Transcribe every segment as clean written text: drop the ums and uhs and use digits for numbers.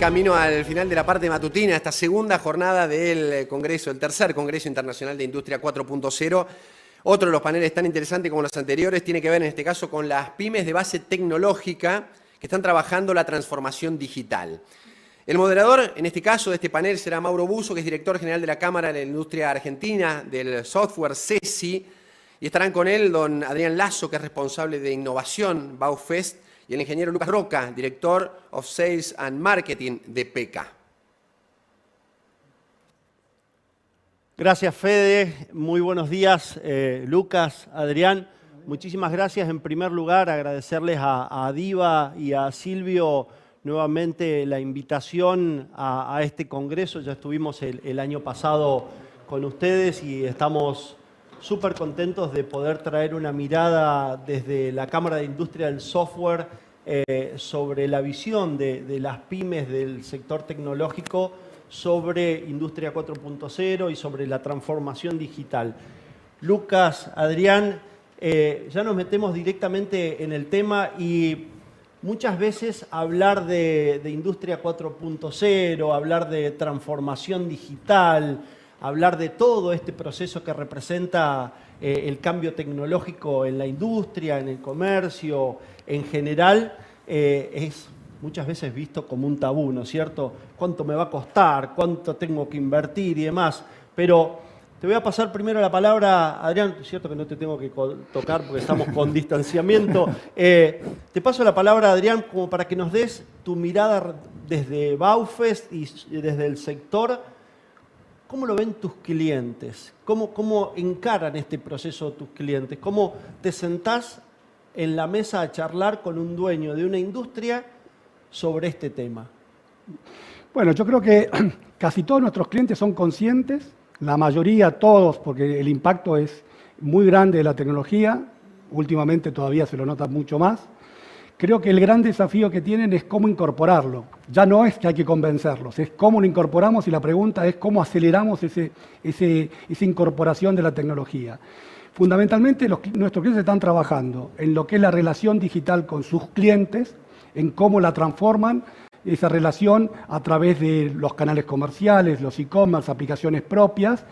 camino al final de la parte matutina, esta segunda jornada del Congreso, el tercer Congreso Internacional de Industria 4.0. Otro de los paneles tan interesantes como los anteriores tiene que ver en este caso con las pymes de base tecnológica que están trabajando la transformación digital. El moderador, en este caso, de este panel será Mauro Busso, que es director general de la Cámara de la Industria Argentina del Software CESI, y estarán con él don Adrián Lazo, que es responsable de innovación Baufest, y el ingeniero Lucas Roca, director of Sales and Marketing de PECA. Gracias, Fede. Muy buenos días, Lucas, Adrián. Muchísimas gracias. En primer lugar, agradecerles a Diva y a Silvio nuevamente la invitación a este congreso. Ya estuvimos el año pasado con ustedes y estamos súper contentos de poder traer una mirada desde la Cámara de Industria del Software sobre la visión de las pymes del sector tecnológico sobre Industria 4.0 y sobre la transformación digital. Lucas, Adrián, ya nos metemos directamente en el tema y muchas veces hablar de Industria 4.0, hablar de transformación digital, hablar de todo este proceso que representa el cambio tecnológico en la industria, en el comercio, en general, es muchas veces visto como un tabú, ¿no es cierto? ¿Cuánto me va a costar? ¿Cuánto tengo que invertir y demás? Pero te voy a pasar primero la palabra, Adrián, es cierto que no te tengo que tocar porque estamos con distanciamiento. Te paso la palabra, Adrián, como para que nos des tu mirada desde Baufest y desde el sector. ¿Cómo lo ven tus clientes? ¿Cómo encaran este proceso tus clientes? ¿Cómo te sentás en la mesa a charlar con un dueño de una industria sobre este tema? Bueno, yo creo que casi todos nuestros clientes son conscientes, la mayoría, todos, porque el impacto es muy grande de la tecnología, últimamente todavía se lo nota mucho más. Creo que el gran desafío que tienen es cómo incorporarlo. Ya no es que hay que convencerlos, es cómo lo incorporamos y la pregunta es cómo aceleramos esa incorporación de la tecnología. Fundamentalmente nuestros clientes están trabajando en lo que es la relación digital con sus clientes, en cómo la transforman esa relación a través de los canales comerciales, los e-commerce, aplicaciones propias.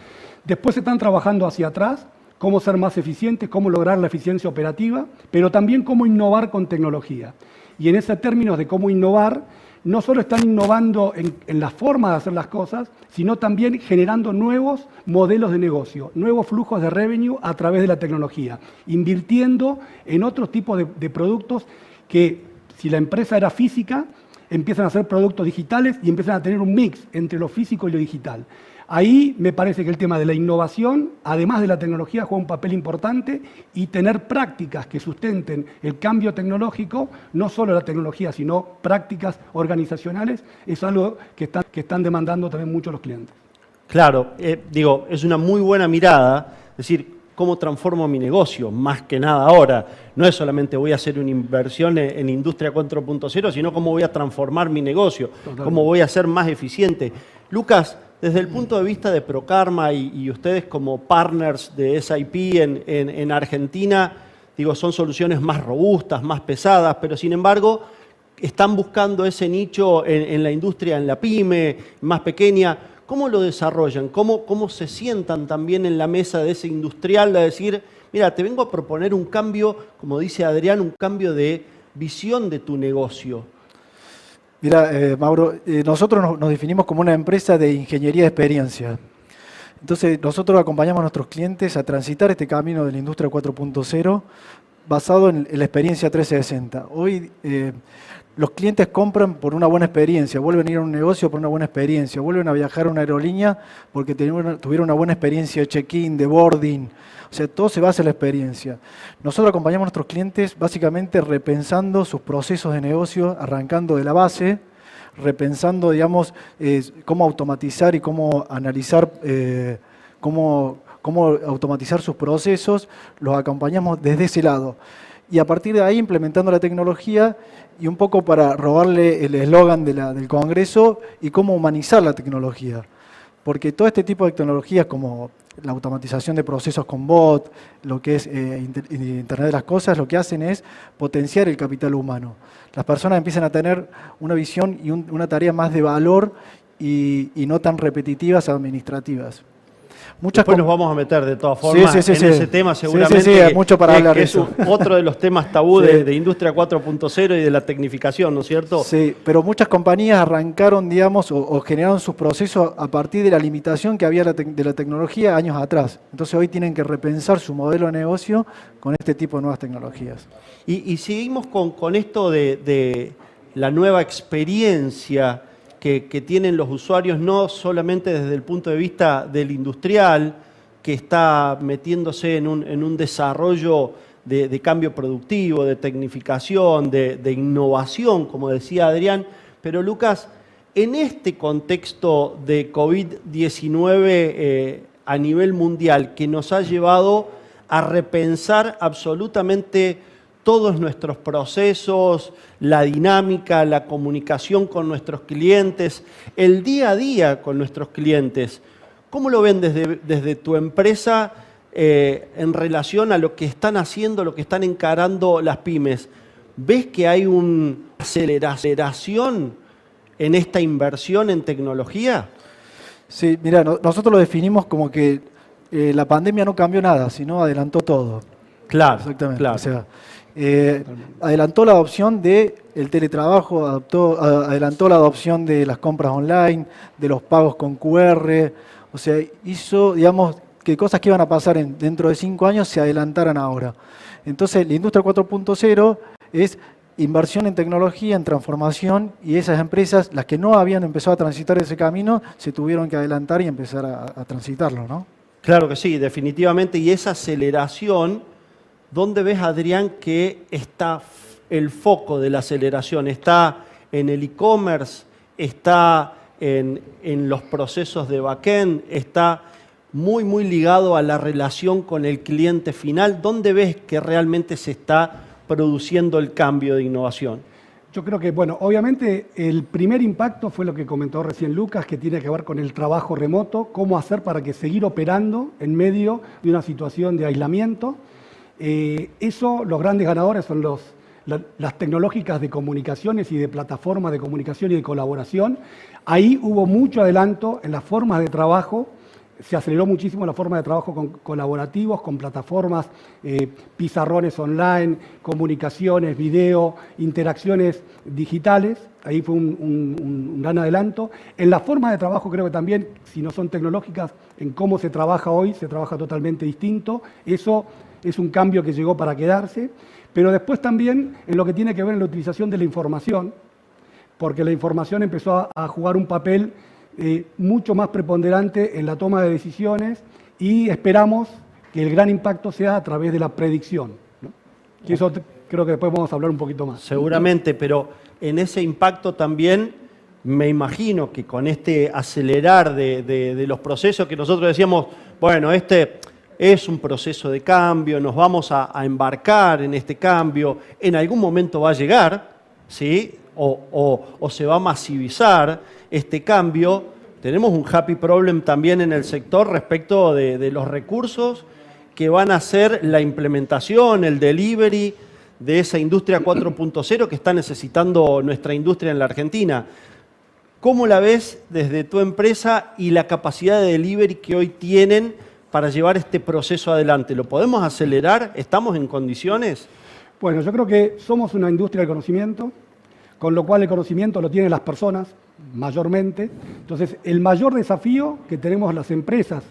Después están trabajando hacia atrás, cómo ser más eficientes, cómo lograr la eficiencia operativa, pero también cómo innovar con tecnología. Y en ese término de cómo innovar, no solo están innovando en la forma de hacer las cosas, sino también generando nuevos modelos de negocio, nuevos flujos de revenue a través de la tecnología, invirtiendo en otros tipos de productos que, si la empresa era física, empiezan a hacer productos digitales y empiezan a tener un mix entre lo físico y lo digital. Ahí me parece que el tema de la innovación, además de la tecnología, juega un papel importante y tener prácticas que sustenten el cambio tecnológico, no solo la tecnología, sino prácticas organizacionales, es algo que están demandando también mucho los clientes. Claro, es una muy buena mirada, es decir, ¿cómo transformo mi negocio? Más que nada ahora, no es solamente voy a hacer una inversión en Industria 4.0, sino cómo voy a transformar mi negocio, totalmente, cómo voy a ser más eficiente. Lucas, desde el punto de vista de Procarma y ustedes como partners de SAP en Argentina, son soluciones más robustas, más pesadas, pero sin embargo están buscando ese nicho en la industria, en la pyme, más pequeña. ¿Cómo lo desarrollan? ¿Cómo se sientan también en la mesa de ese industrial a decir, mira, te vengo a proponer un cambio, como dice Adrián, un cambio de visión de tu negocio? Mira, Mauro, nosotros nos definimos como una empresa de ingeniería de experiencia. Entonces, nosotros acompañamos a nuestros clientes a transitar este camino de la industria 4.0 basado en la experiencia 360. Hoy los clientes compran por una buena experiencia, vuelven a ir a un negocio por una buena experiencia, vuelven a viajar a una aerolínea porque tuvieron una buena experiencia de check-in, de boarding. O sea, todo se basa en la experiencia. Nosotros acompañamos a nuestros clientes básicamente repensando sus procesos de negocio, arrancando de la base, repensando, cómo automatizar y cómo analizar, cómo automatizar sus procesos. Los acompañamos desde ese lado. Y a partir de ahí implementando la tecnología y un poco para robarle el eslogan del Congreso y cómo humanizar la tecnología. porque todo este tipo de tecnologías como la automatización de procesos con bot, lo que es Internet de las Cosas, lo que hacen es potenciar el capital humano. Las personas empiezan a tener una visión y una tarea más de valor y no tan repetitivas administrativas. Después nos vamos a meter de todas formas en ese tema seguramente. Sí, hay mucho para hablar de eso. Es otro de los temas tabú de Industria 4.0 y de la tecnificación, ¿no es cierto? Sí, pero muchas compañías arrancaron, digamos, o generaron sus procesos a partir de la limitación que había de la tecnología años atrás. Entonces hoy tienen que repensar su modelo de negocio con este tipo de nuevas tecnologías. Y seguimos con esto de la nueva experiencia que tienen los usuarios, no solamente desde el punto de vista del industrial, que está metiéndose en un desarrollo de cambio productivo, de tecnificación, de innovación, como decía Adrián. Pero Lucas, en este contexto de COVID-19 a nivel mundial, que nos ha llevado a repensar absolutamente todos nuestros procesos, la dinámica, la comunicación con nuestros clientes, el día a día con nuestros clientes. ¿Cómo lo ven desde tu empresa en relación a lo que están haciendo, lo que están encarando las pymes? ¿Ves que hay una aceleración en esta inversión en tecnología? Sí, mira, nosotros lo definimos como que la pandemia no cambió nada, sino adelantó todo. Claro, exactamente. Claro. O sea, adelantó la adopción del teletrabajo, adelantó la adopción de las compras online, de los pagos con QR. O sea, hizo, digamos, que cosas que iban a pasar dentro de 5 años se adelantaran ahora. Entonces, la industria 4.0 es inversión en tecnología, en transformación, y esas empresas, las que no habían empezado a transitar ese camino, se tuvieron que adelantar y empezar a transitarlo, ¿no? Claro que sí, definitivamente. Y esa aceleración, ¿dónde ves, Adrián, que está el foco de la aceleración? ¿Está en el e-commerce? ¿Está en los procesos de backend? ¿Está muy, muy ligado a la relación con el cliente final? ¿Dónde ves que realmente se está produciendo el cambio de innovación? Yo creo que, bueno, obviamente el primer impacto fue lo que comentó recién Lucas, que tiene que ver con el trabajo remoto, cómo hacer para que seguir operando en medio de una situación de aislamiento. Los grandes ganadores son las tecnológicas de comunicaciones y de plataformas de comunicación y de colaboración. Ahí hubo mucho adelanto en las formas de trabajo. Se aceleró muchísimo la forma de trabajo con colaborativos, con plataformas, pizarrones online, comunicaciones, video, interacciones digitales. Ahí fue un gran adelanto. En la forma de trabajo creo que también, si no son tecnológicas, en cómo se trabaja hoy, se trabaja totalmente distinto. Eso es un cambio que llegó para quedarse. Pero después también en lo que tiene que ver en la utilización de la información, porque la información empezó a jugar un papel mucho más preponderante en la toma de decisiones, y esperamos que el gran impacto sea a través de la predicción, ¿no? Y eso creo que después vamos a hablar un poquito más. Seguramente, pero en ese impacto también me imagino que con este acelerar de los procesos que nosotros decíamos, bueno, este es un proceso de cambio, nos vamos a embarcar en este cambio, en algún momento va a llegar, ¿sí? O se va a masivizar este cambio. Tenemos un happy problem también en el sector respecto de los recursos que van a ser la implementación, el delivery de esa industria 4.0 que está necesitando nuestra industria en la Argentina. ¿Cómo la ves desde tu empresa y la capacidad de delivery que hoy tienen para llevar este proceso adelante? ¿Lo podemos acelerar? ¿Estamos en condiciones? Bueno, yo creo que somos una industria del conocimiento, con lo cual el conocimiento lo tienen las personas mayormente. Entonces, el mayor desafío que tenemos las empresas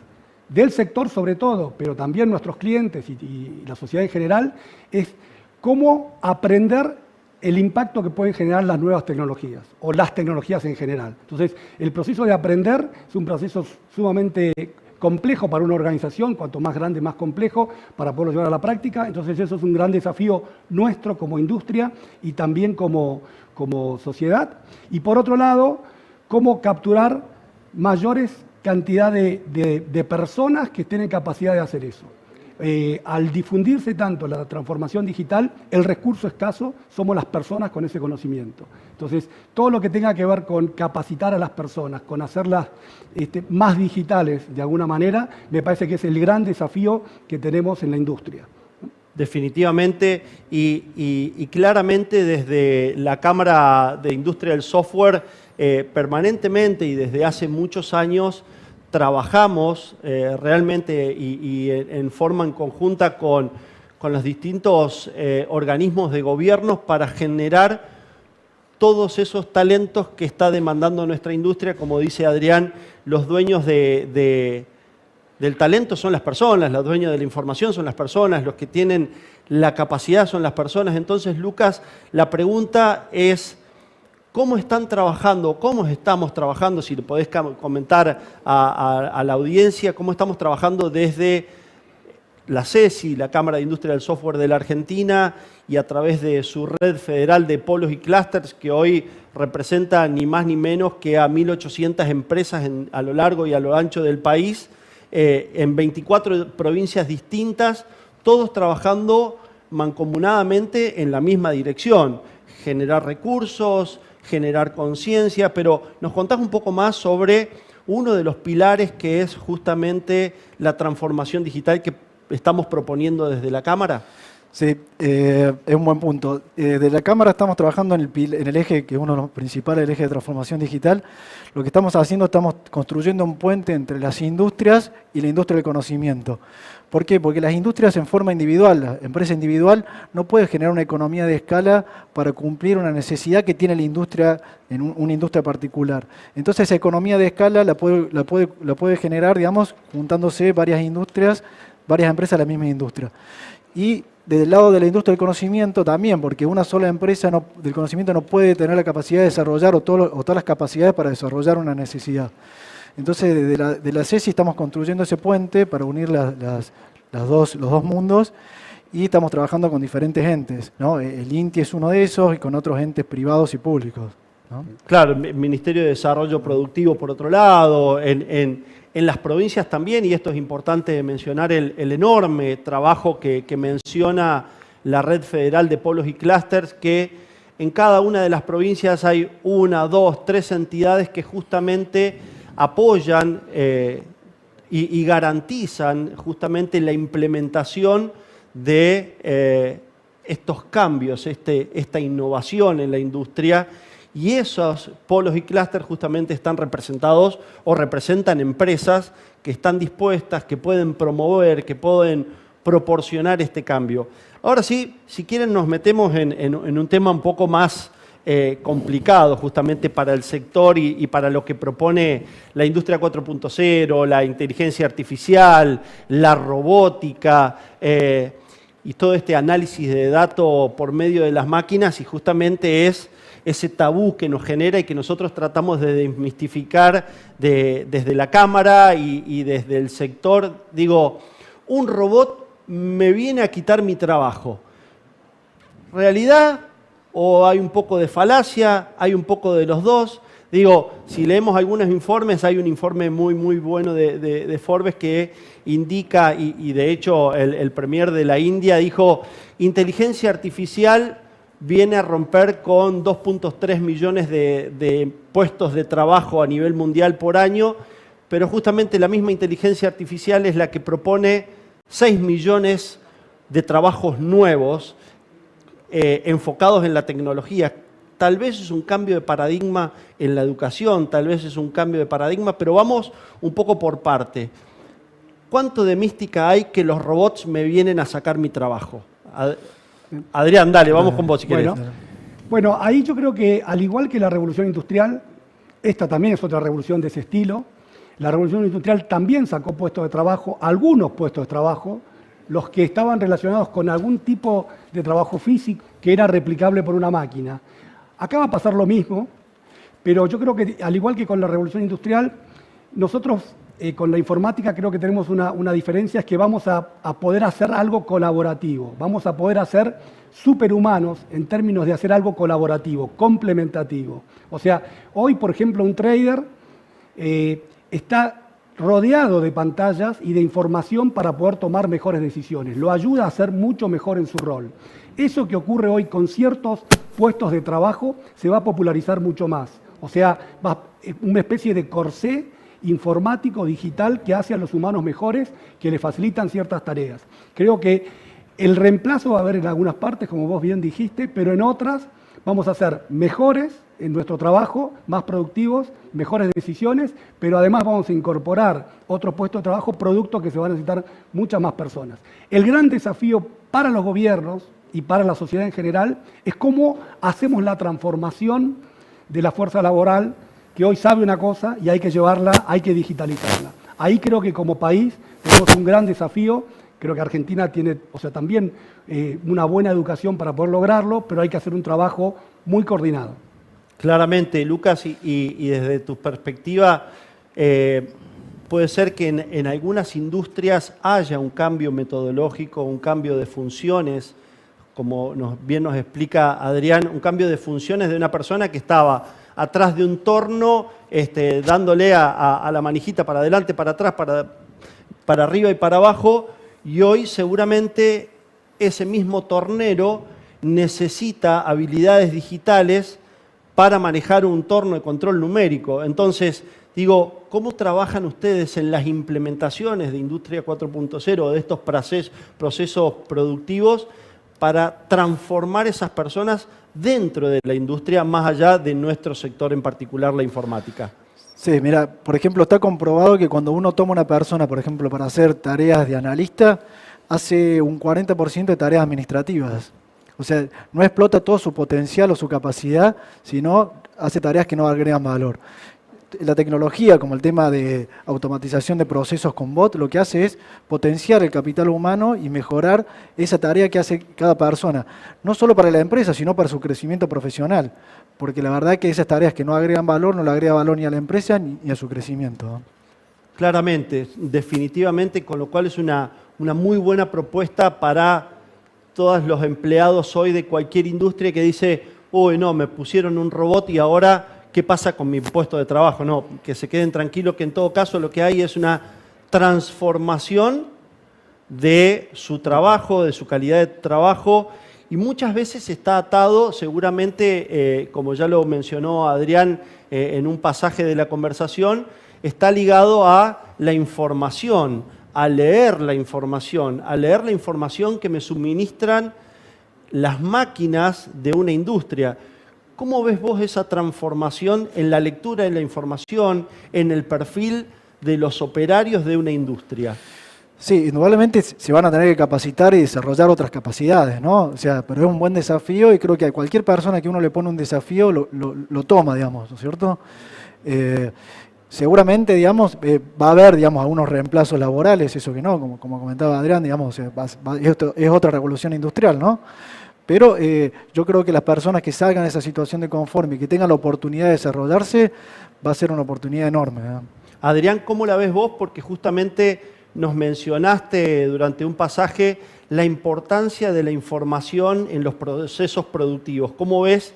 del sector sobre todo, pero también nuestros clientes y la sociedad en general, es cómo aprender el impacto que pueden generar las nuevas tecnologías o las tecnologías en general. Entonces, el proceso de aprender es un proceso sumamente complejo para una organización, cuanto más grande, más complejo para poderlo llevar a la práctica. Entonces, eso es un gran desafío nuestro como industria y también como sociedad. Y por otro lado, cómo capturar mayores cantidad de personas que estén en capacidad de hacer eso. al difundirse tanto la transformación digital, el recurso escaso somos las personas con ese conocimiento. Entonces, todo lo que tenga que ver con capacitar a las personas, con hacerlas más digitales de alguna manera, me parece que es el gran desafío que tenemos en la industria. Definitivamente y claramente desde la Cámara de Industria del Software permanentemente y desde hace muchos años trabajamos realmente y en forma en conjunta con los distintos organismos de gobierno para generar todos esos talentos que está demandando nuestra industria. Como dice Adrián, los dueños del talento son las personas, los dueños de la información son las personas, los que tienen la capacidad son las personas. Entonces, Lucas, la pregunta es, ¿cómo están trabajando? ¿Cómo estamos trabajando? Si le podés comentar a la audiencia, ¿cómo estamos trabajando desde la CESI, la Cámara de Industria del Software de la Argentina, y a través de su red federal de polos y clústeres, que hoy representa ni más ni menos que a 1.800 empresas a lo largo y a lo ancho del país, en 24 provincias distintas, todos trabajando mancomunadamente en la misma dirección: generar recursos, generar conciencia. Pero nos contás un poco más sobre uno de los pilares, que es justamente la transformación digital que estamos proponiendo desde la Cámara. Sí, es un buen punto. De la Cámara estamos trabajando en el eje, que es uno de los principales, el eje de transformación digital. Lo que estamos haciendo, estamos construyendo un puente entre las industrias y la industria del conocimiento. ¿Por qué? Porque las industrias en forma individual, la empresa individual, no puede generar una economía de escala para cumplir una necesidad que tiene la industria en una industria particular. Entonces, esa economía de escala la puede generar, digamos, juntándose varias industrias, varias empresas de la misma industria. Y desde el lado de la industria del conocimiento también, porque una sola empresa del conocimiento no puede tener la capacidad de desarrollar o todas las capacidades para desarrollar una necesidad. Entonces, de la CESI estamos construyendo ese puente para unir los dos mundos, y estamos trabajando con diferentes entes, ¿no? El INTI es uno de esos, y con otros entes privados y públicos, ¿no? Claro, el Ministerio de Desarrollo Productivo por otro lado, en las provincias también, y esto es importante mencionar el enorme trabajo que menciona la Red Federal de Polos y Clústeres, que en cada una de las provincias hay 1, 2, 3 entidades que justamente apoyan y garantizan justamente la implementación de estos cambios, esta innovación en la industria. Y esos polos y clústeres justamente están representados o representan empresas que están dispuestas, que pueden promover, que pueden proporcionar este cambio. Ahora sí, si quieren nos metemos en un tema un poco más complicado justamente para el sector y para lo que propone la industria 4.0, la inteligencia artificial, la robótica y todo este análisis de datos por medio de las máquinas, y justamente es ese tabú que nos genera y que nosotros tratamos de desmistificar desde la Cámara y desde el sector. Digo, un robot me viene a quitar mi trabajo. ¿Realidad o hay un poco de falacia? ¿Hay un poco de los dos? Digo, si leemos algunos informes, hay un informe muy bueno de Forbes que indica, y de hecho el premier de la India dijo, inteligencia artificial viene a romper con 2.3 millones de puestos de trabajo a nivel mundial por año, pero justamente la misma inteligencia artificial es la que propone 6 millones de trabajos nuevos enfocados en la tecnología. Tal vez es un cambio de paradigma en la educación, tal vez es un cambio de paradigma, pero vamos un poco por parte. ¿Cuánto de mística hay que los robots me vienen a sacar mi trabajo? Adrián, dale, vamos con vos si querés. Bueno, ahí yo creo que, al igual que la revolución industrial, esta también es otra revolución de ese estilo. La revolución industrial también sacó puestos de trabajo, algunos puestos de trabajo, los que estaban relacionados con algún tipo de trabajo físico que era replicable por una máquina. Acá va a pasar lo mismo, pero yo creo que, al igual que con la revolución industrial, nosotros con la informática creo que tenemos una diferencia, es que vamos a poder hacer algo colaborativo, vamos a poder hacer superhumanos en términos de hacer algo colaborativo, complementativo. O sea, hoy, por ejemplo, un trader está rodeado de pantallas y de información para poder tomar mejores decisiones. Lo ayuda a ser mucho mejor en su rol. Eso que ocurre hoy con ciertos puestos de trabajo se va a popularizar mucho más. O sea, una especie de corsé informático, digital, que hace a los humanos mejores, que le facilitan ciertas tareas. Creo que el reemplazo va a haber en algunas partes, como vos bien dijiste, pero en otras vamos a ser mejores en nuestro trabajo, más productivos, mejores decisiones, pero además vamos a incorporar otros puestos de trabajo, productos que se van a necesitar muchas más personas. El gran desafío para los gobiernos y para la sociedad en general es cómo hacemos la transformación de la fuerza laboral, que hoy sabe una cosa y hay que llevarla, hay que digitalizarla. Ahí creo que como país tenemos un gran desafío. Creo que Argentina tiene, también una buena educación para poder lograrlo, pero hay que hacer un trabajo muy coordinado. Claramente, Lucas, y desde tu perspectiva, puede ser que en algunas industrias haya un cambio metodológico, un cambio de funciones, como bien nos explica Adrián, un cambio de funciones de una persona que estaba atrás de un torno, dándole a la manijita para adelante, para atrás, para arriba y para abajo, y hoy seguramente ese mismo tornero necesita habilidades digitales para manejar un torno de control numérico. Entonces, digo, ¿cómo trabajan ustedes en las implementaciones de Industria 4.0, de estos procesos productivos, para transformar esas personas dentro de la industria, más allá de nuestro sector en particular, la informática? Sí, mira, por ejemplo, está comprobado que cuando uno toma una persona, por ejemplo, para hacer tareas de analista, hace un 40% de tareas administrativas. O sea, no explota todo su potencial o su capacidad, sino hace tareas que no agregan valor. La tecnología, como el tema de automatización de procesos con bot, lo que hace es potenciar el capital humano y mejorar esa tarea que hace cada persona. No solo para la empresa, sino para su crecimiento profesional. Porque la verdad que esas tareas que no agregan valor, no le agrega valor ni a la empresa ni a su crecimiento. Claramente, definitivamente, con lo cual es una muy buena propuesta para todos los empleados hoy de cualquier industria que dice, uy, no, me pusieron un robot y ahora, ¿qué pasa con mi puesto de trabajo? No, que se queden tranquilos, que en todo caso lo que hay es una transformación de su trabajo, de su calidad de trabajo, y muchas veces está atado, seguramente, como ya lo mencionó Adrián en un pasaje de la conversación, está ligado a la información, a leer la información que me suministran las máquinas de una industria. ¿Cómo ves vos esa transformación en la lectura de la información, en el perfil de los operarios de una industria? Sí, indudablemente se van a tener que capacitar y desarrollar otras capacidades, ¿no? O sea, pero es un buen desafío y creo que a cualquier persona que uno le pone un desafío lo toma, digamos, ¿no es cierto? Seguramente, digamos, va a haber, digamos, algunos reemplazos laborales, eso que no, como comentaba Adrián, digamos, es otra revolución industrial, ¿no? Pero yo creo que las personas que salgan de esa situación de confort y que tengan la oportunidad de desarrollarse, va a ser una oportunidad enorme, ¿no? Adrián, ¿cómo la ves vos? Porque justamente nos mencionaste durante un pasaje la importancia de la información en los procesos productivos. ¿Cómo ves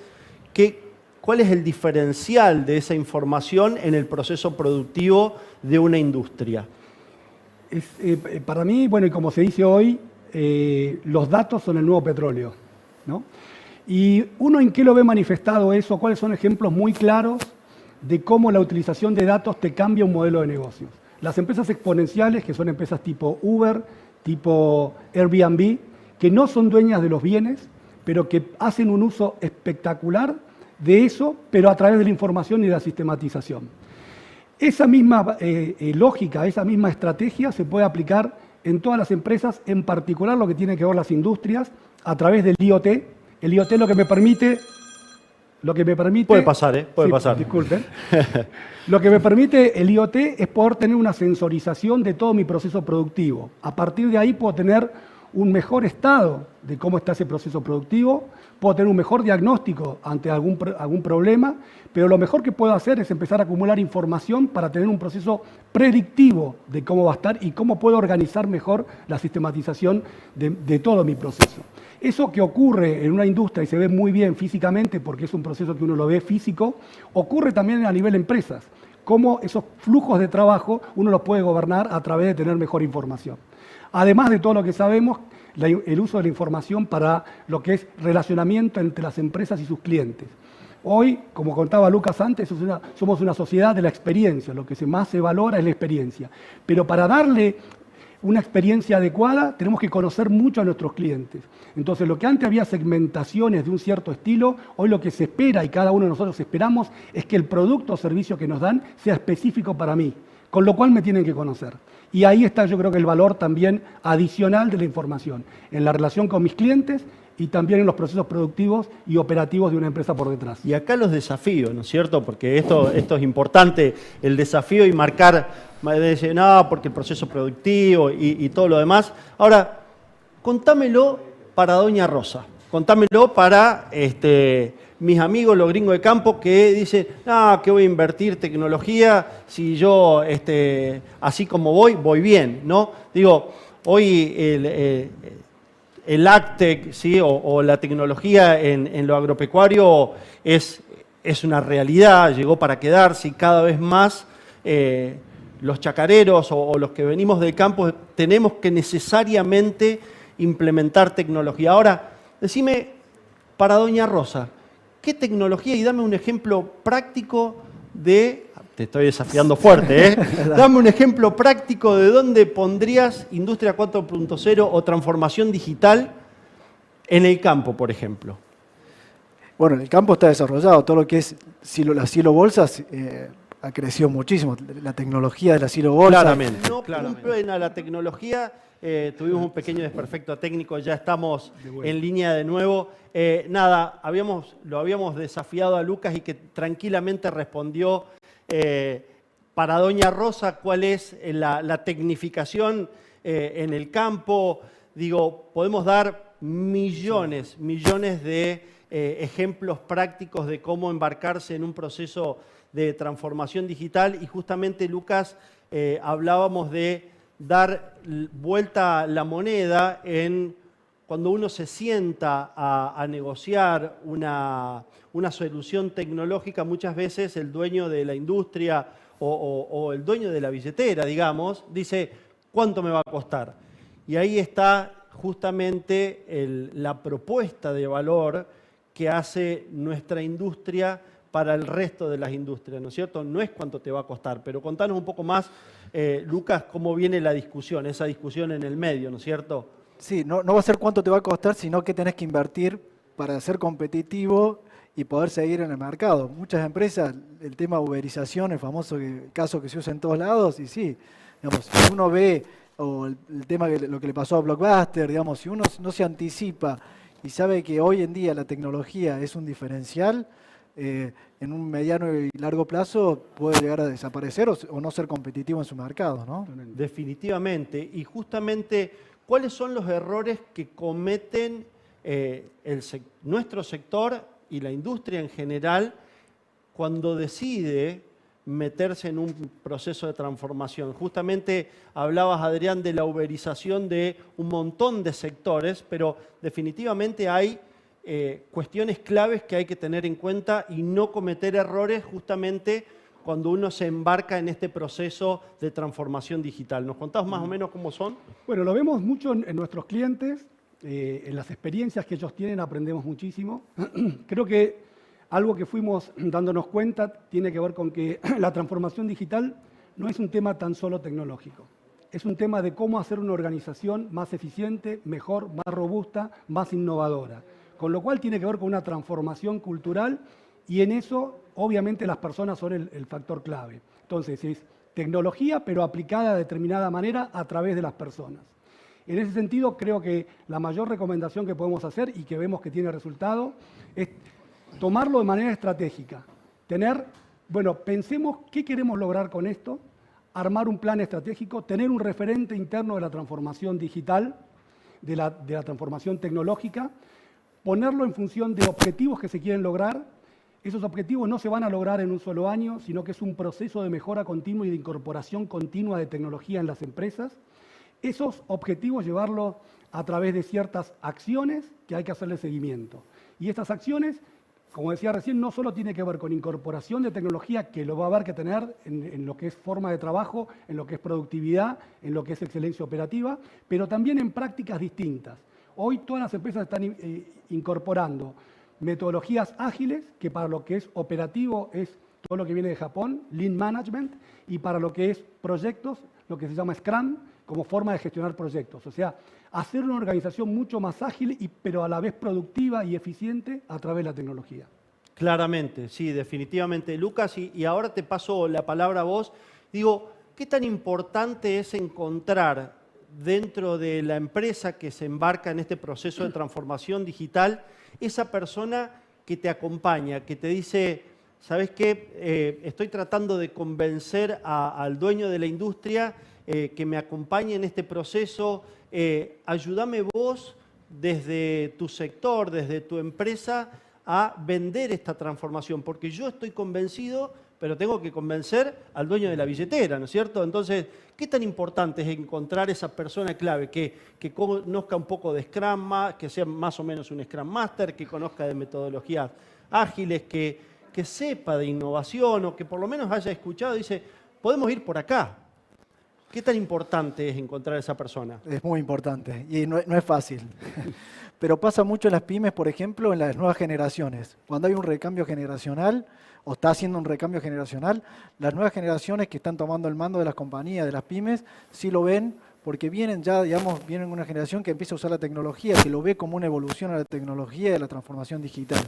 cuál es el diferencial de esa información en el proceso productivo de una industria? Para mí, bueno, y como se dice hoy, los datos son el nuevo petróleo, ¿no? ¿Y uno en qué lo ve manifestado eso? ¿Cuáles son ejemplos muy claros de cómo la utilización de datos te cambia un modelo de negocios? Las empresas exponenciales, que son empresas tipo Uber, tipo Airbnb, que no son dueñas de los bienes, pero que hacen un uso espectacular de eso, pero a través de la información y de la sistematización. Esa misma lógica, esa misma estrategia se puede aplicar en todas las empresas, en particular lo que tiene que ver las industrias, a través del IoT. El IoT lo que me permite... Puede pasar, puede sí, pasar. Disculpen. Lo que me permite el IoT es poder tener una sensorización de todo mi proceso productivo. A partir de ahí puedo tener un mejor estado de cómo está ese proceso productivo, puedo tener un mejor diagnóstico ante algún problema, pero lo mejor que puedo hacer es empezar a acumular información para tener un proceso predictivo de cómo va a estar y cómo puedo organizar mejor la sistematización de todo mi proceso. Eso que ocurre en una industria y se ve muy bien físicamente, porque es un proceso que uno lo ve físico, ocurre también a nivel empresas. cómo esos flujos de trabajo uno los puede gobernar a través de tener mejor información. Además de todo lo que sabemos, el uso de la información para lo que es relacionamiento entre las empresas y sus clientes. Hoy, como contaba Lucas antes, somos una sociedad de la experiencia, lo que más se valora es la experiencia. Pero para darle una experiencia adecuada, tenemos que conocer mucho a nuestros clientes. Entonces, lo que antes había segmentaciones de un cierto estilo, hoy lo que se espera y cada uno de nosotros esperamos es que el producto o servicio que nos dan sea específico para mí, con lo cual me tienen que conocer. Y ahí está, yo creo que el valor también adicional de la información, en la relación con mis clientes y también en los procesos productivos y operativos de una empresa por detrás. Y acá los desafíos, ¿no es cierto? Porque esto es importante, el desafío y marcar, decir, no, porque el proceso productivo y todo lo demás. Ahora, contámelo para Doña Rosa, contámelo para mis amigos, los gringos de campo, que dicen, no, que voy a invertir tecnología si yo, así como voy bien, ¿no? Digo, hoy el AgTech, ¿sí? o la tecnología en lo agropecuario es una realidad, llegó para quedarse y cada vez más los chacareros o los que venimos del campo tenemos que necesariamente implementar tecnología. Ahora, decime para Doña Rosa, ¿qué tecnología? Y dame un ejemplo práctico de... Te estoy desafiando fuerte, ¿eh? Dame un ejemplo práctico de dónde pondrías Industria 4.0 o transformación digital en el campo, por ejemplo. Bueno, en el campo está desarrollado, todo lo que es las silobolsas ha crecido muchísimo, la tecnología de la silobolsa. Claramente. No cumplen a la tecnología, tuvimos un pequeño desperfecto técnico, ya estamos en línea de nuevo. Nada, lo habíamos desafiado a Lucas y que tranquilamente respondió para Doña Rosa cuál es la tecnificación en el campo. Digo, podemos dar millones de ejemplos prácticos de cómo embarcarse en un proceso de transformación digital y justamente, Lucas, hablábamos de dar vuelta la moneda en cuando uno se sienta a negociar una solución tecnológica. Muchas veces el dueño de la industria o el dueño de la billetera, digamos, dice, ¿cuánto me va a costar? Y ahí está justamente la propuesta de valor que hace nuestra industria para el resto de las industrias, ¿no es cierto? No es cuánto te va a costar, pero contanos un poco más, Lucas, cómo viene la discusión, esa discusión en el medio, ¿no es cierto? Sí, no va a ser cuánto te va a costar, sino qué tenés que invertir para ser competitivo y poder seguir en el mercado. Muchas empresas, el tema uberización, el famoso caso que se usa en todos lados, y sí, digamos, si uno ve, o el tema lo que le pasó a Blockbuster, digamos, si uno no se anticipa y sabe que hoy en día la tecnología es un diferencial, en un mediano y largo plazo puede llegar a desaparecer o no ser competitivo en su mercado, ¿no? Definitivamente. Y justamente, ¿cuáles son los errores que cometen nuestro sector y la industria en general cuando decide meterse en un proceso de transformación? Justamente hablabas, Adrián, de la uberización de un montón de sectores, pero definitivamente hay cuestiones claves que hay que tener en cuenta y no cometer errores justamente cuando uno se embarca en este proceso de transformación digital. ¿Nos contás más o menos cómo son? Bueno, lo vemos mucho en nuestros clientes, en las experiencias que ellos tienen aprendemos muchísimo. Creo que algo que fuimos dándonos cuenta tiene que ver con que la transformación digital no es un tema tan solo tecnológico. Es un tema de cómo hacer una organización más eficiente, mejor, más robusta, más innovadora. Con lo cual tiene que ver con una transformación cultural y en eso, obviamente, las personas son el factor clave. Entonces, es tecnología, pero aplicada de determinada manera a través de las personas. En ese sentido, creo que la mayor recomendación que podemos hacer y que vemos que tiene resultado es tomarlo de manera estratégica. Pensemos qué queremos lograr con esto, armar un plan estratégico, tener un referente interno de la transformación digital, de la transformación tecnológica, ponerlo en función de objetivos que se quieren lograr. Esos objetivos no se van a lograr en un solo año, sino que es un proceso de mejora continua y de incorporación continua de tecnología en las empresas. Esos objetivos llevarlos a través de ciertas acciones que hay que hacerle seguimiento. Y estas acciones, como decía recién, no solo tiene que ver con incorporación de tecnología, que lo va a haber que tener en lo que es forma de trabajo, en lo que es productividad, en lo que es excelencia operativa, pero también en prácticas distintas. Hoy todas las empresas están incorporando metodologías ágiles, que para lo que es operativo es todo lo que viene de Japón, Lean Management, y para lo que es proyectos, lo que se llama Scrum, como forma de gestionar proyectos. O sea, hacer una organización mucho más ágil, pero a la vez productiva y eficiente a través de la tecnología. Claramente, sí, definitivamente. Lucas, y ahora te paso la palabra a vos. Digo, ¿qué tan importante es encontrar dentro de la empresa que se embarca en este proceso de transformación digital esa persona que te acompaña, que te dice, ¿sabes qué? Estoy tratando de convencer al dueño de la industria que me acompañe en este proceso, ayúdame vos desde tu sector, desde tu empresa, a vender esta transformación, porque yo estoy convencido, pero tengo que convencer al dueño de la billetera, ¿no es cierto? Entonces, ¿qué tan importante es encontrar esa persona clave que conozca un poco de Scrum, que sea más o menos un Scrum Master, que conozca de metodologías ágiles, que sepa de innovación o que por lo menos haya escuchado y dice, podemos ir por acá? ¿Qué tan importante es encontrar a esa persona? Es muy importante y no es fácil. Pero pasa mucho en las pymes, por ejemplo, en las nuevas generaciones. Cuando hay un recambio generacional, o está haciendo un recambio generacional, las nuevas generaciones que están tomando el mando de las compañías, de las pymes, sí lo ven, porque vienen ya, digamos, vienen una generación que empieza a usar la tecnología, que lo ve como una evolución a la tecnología y a la transformación digital.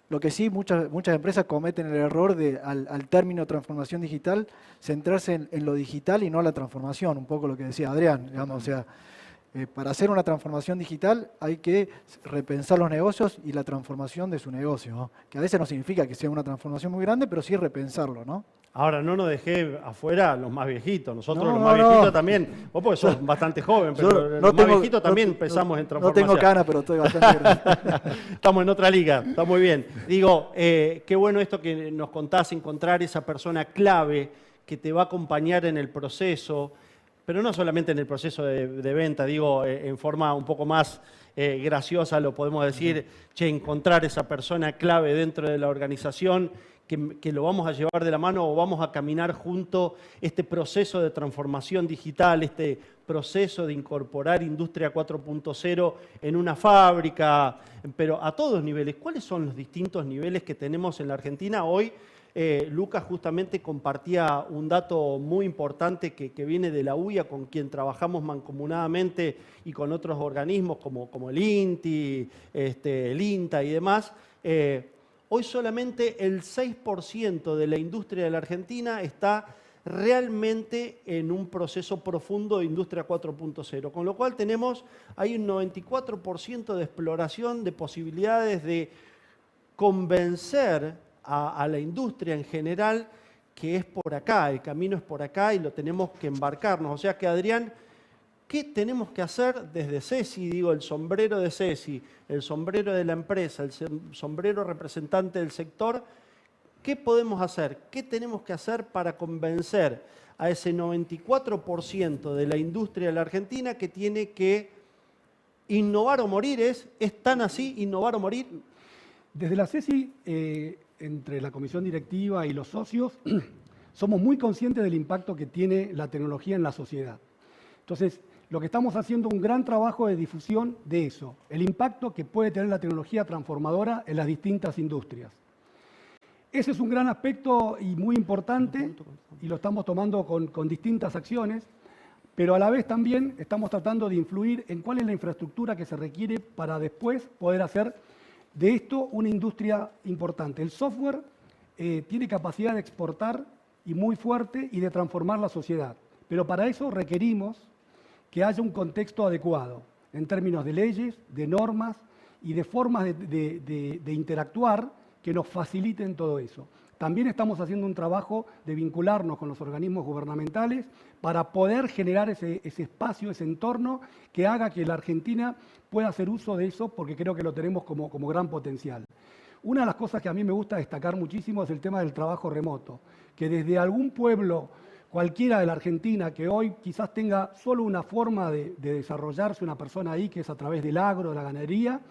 Lo que sí, muchas empresas cometen el error de, al término transformación digital, centrarse en lo digital y no la transformación, un poco lo que decía Adrián, digamos, o sea, para hacer una transformación digital hay que repensar los negocios y la transformación de su negocio, ¿no? Que a veces no significa que sea una transformación muy grande, pero sí repensarlo, ¿no? Ahora, no nos dejé afuera los más viejitos. Nosotros No, los más no. viejitos también, vos porque sos bastante joven, pero los más viejitos también empezamos en transformación. No tengo cana, pero estoy bastante grande. Estamos en otra liga, está muy bien. Digo, qué bueno esto que nos contás, encontrar esa persona clave que te va a acompañar en el proceso, pero no solamente en el proceso de venta, digo, en forma un poco más graciosa lo podemos decir, che, encontrar esa persona clave dentro de la organización que lo vamos a llevar de la mano o vamos a caminar junto este proceso de transformación digital, este proceso de incorporar Industria 4.0 en una fábrica, pero a todos niveles. ¿Cuáles son los distintos niveles que tenemos en la Argentina hoy? Lucas justamente compartía un dato muy importante que viene de la UIA, con quien trabajamos mancomunadamente y con otros organismos como el INTI, el INTA y demás. Hoy solamente el 6% de la industria de la Argentina está realmente en un proceso profundo de Industria 4.0, con lo cual tenemos ahí un 94% de exploración de posibilidades de convencer a la industria en general que es por acá, el camino es por acá y lo tenemos que embarcarnos. O sea que, Adrián, ¿qué tenemos que hacer desde CESI? Digo, el sombrero de CESI, el sombrero de la empresa, el sombrero representante del sector. ¿Qué podemos hacer? ¿Qué tenemos que hacer para convencer a ese 94% de la industria de la Argentina que tiene que innovar o morir? ¿Es tan así, innovar o morir? Desde la CESI, entre la comisión directiva y los socios, somos muy conscientes del impacto que tiene la tecnología en la sociedad. Entonces, lo que estamos haciendo es un gran trabajo de difusión de eso, el impacto que puede tener la tecnología transformadora en las distintas industrias. Ese es un gran aspecto y muy importante, y lo estamos tomando con distintas acciones, pero a la vez también estamos tratando de influir en cuál es la infraestructura que se requiere para después poder hacer de esto una industria importante. El software tiene capacidad de exportar y muy fuerte y de transformar la sociedad, pero para eso requerimos que haya un contexto adecuado en términos de leyes, de normas y de formas de interactuar que nos faciliten todo eso. También estamos haciendo un trabajo de vincularnos con los organismos gubernamentales para poder generar ese espacio, ese entorno que haga que la Argentina pueda hacer uso de eso, porque creo que lo tenemos como gran potencial. Una de las cosas que a mí me gusta destacar muchísimo es el tema del trabajo remoto, que desde algún pueblo cualquiera de la Argentina que hoy quizás tenga solo una forma de desarrollarse una persona ahí, que es a través del agro, de la ganadería,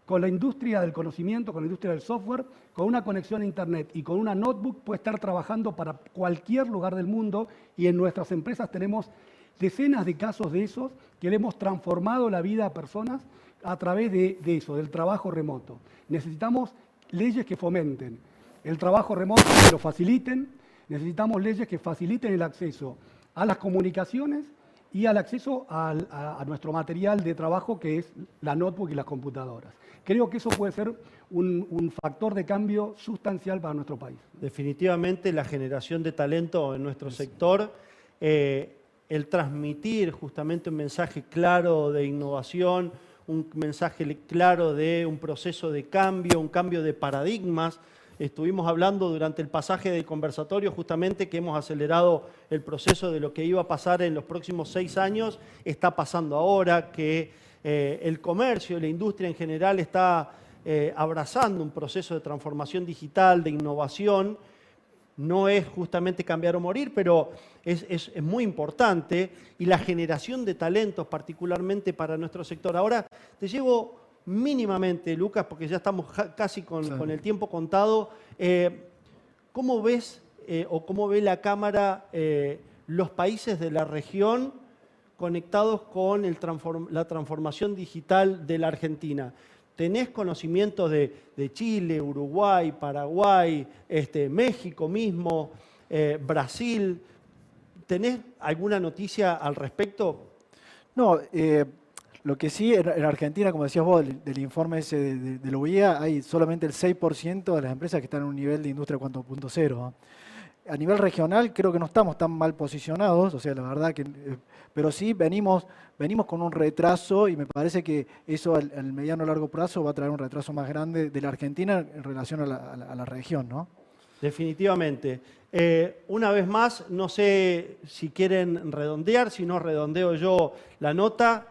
con la industria del conocimiento, con la industria del software, con una conexión a Internet y con una notebook puede estar trabajando para cualquier lugar del mundo, y en nuestras empresas tenemos decenas de casos de esos que le hemos transformado la vida a personas a través de eso, del trabajo remoto. Necesitamos leyes que fomenten el trabajo remoto, que lo faciliten. Necesitamos leyes que faciliten el acceso a las comunicaciones y al acceso a nuestro material de trabajo, que es la notebook y las computadoras. Creo que eso puede ser un factor de cambio sustancial para nuestro país. Definitivamente la generación de talento en nuestro sector, el transmitir justamente un mensaje claro de innovación, un mensaje claro de un proceso de cambio, un cambio de paradigmas. Estuvimos hablando durante el pasaje del conversatorio justamente que hemos acelerado el proceso de lo que iba a pasar en los próximos 6 años. Está pasando ahora que el comercio y la industria en general está abrazando un proceso de transformación digital, de innovación. No es justamente cambiar o morir, pero es muy importante, y la generación de talentos particularmente para nuestro sector. Ahora te llevo mínimamente, Lucas, porque ya estamos casi con el tiempo contado. ¿Cómo ves o cómo ve la Cámara los países de la región conectados con la transformación digital de la Argentina? ¿Tenés conocimiento de Chile, Uruguay, Paraguay, México mismo, Brasil? ¿Tenés alguna noticia al respecto? No, lo que sí, en Argentina, como decías vos, del informe ese de la UIA, hay solamente el 6% de las empresas que están en un nivel de industria 4.0, ¿no? A nivel regional creo que no estamos tan mal posicionados, o sea, la verdad que, pero sí venimos con un retraso, y me parece que eso al mediano o largo plazo va a traer un retraso más grande de la Argentina en relación a la región, ¿no? Definitivamente. Una vez más, no sé si quieren redondear, si no redondeo yo la nota.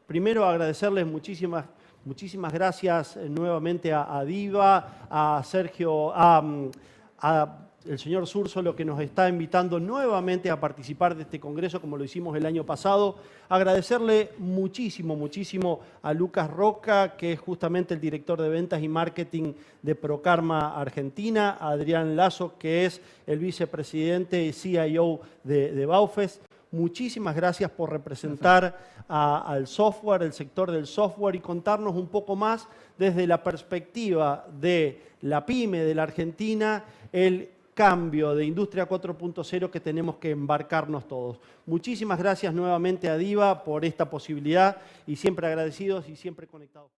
Primero agradecerles muchísimas gracias nuevamente a Diva, a Sergio, a el señor Zúrzolo, que nos está invitando nuevamente a participar de este congreso como lo hicimos el año pasado. Agradecerle muchísimo a Lucas Roca, que es justamente el director de ventas y marketing de Procarma Argentina, a Adrián Lazo, que es el vicepresidente y CIO de Baufes. Muchísimas gracias por representar al software, el sector del software, y contarnos un poco más desde la perspectiva de la pyme de la Argentina, el cambio de Industria 4.0 que tenemos que embarcarnos todos. Muchísimas gracias nuevamente a Diva por esta posibilidad, y siempre agradecidos y siempre conectados.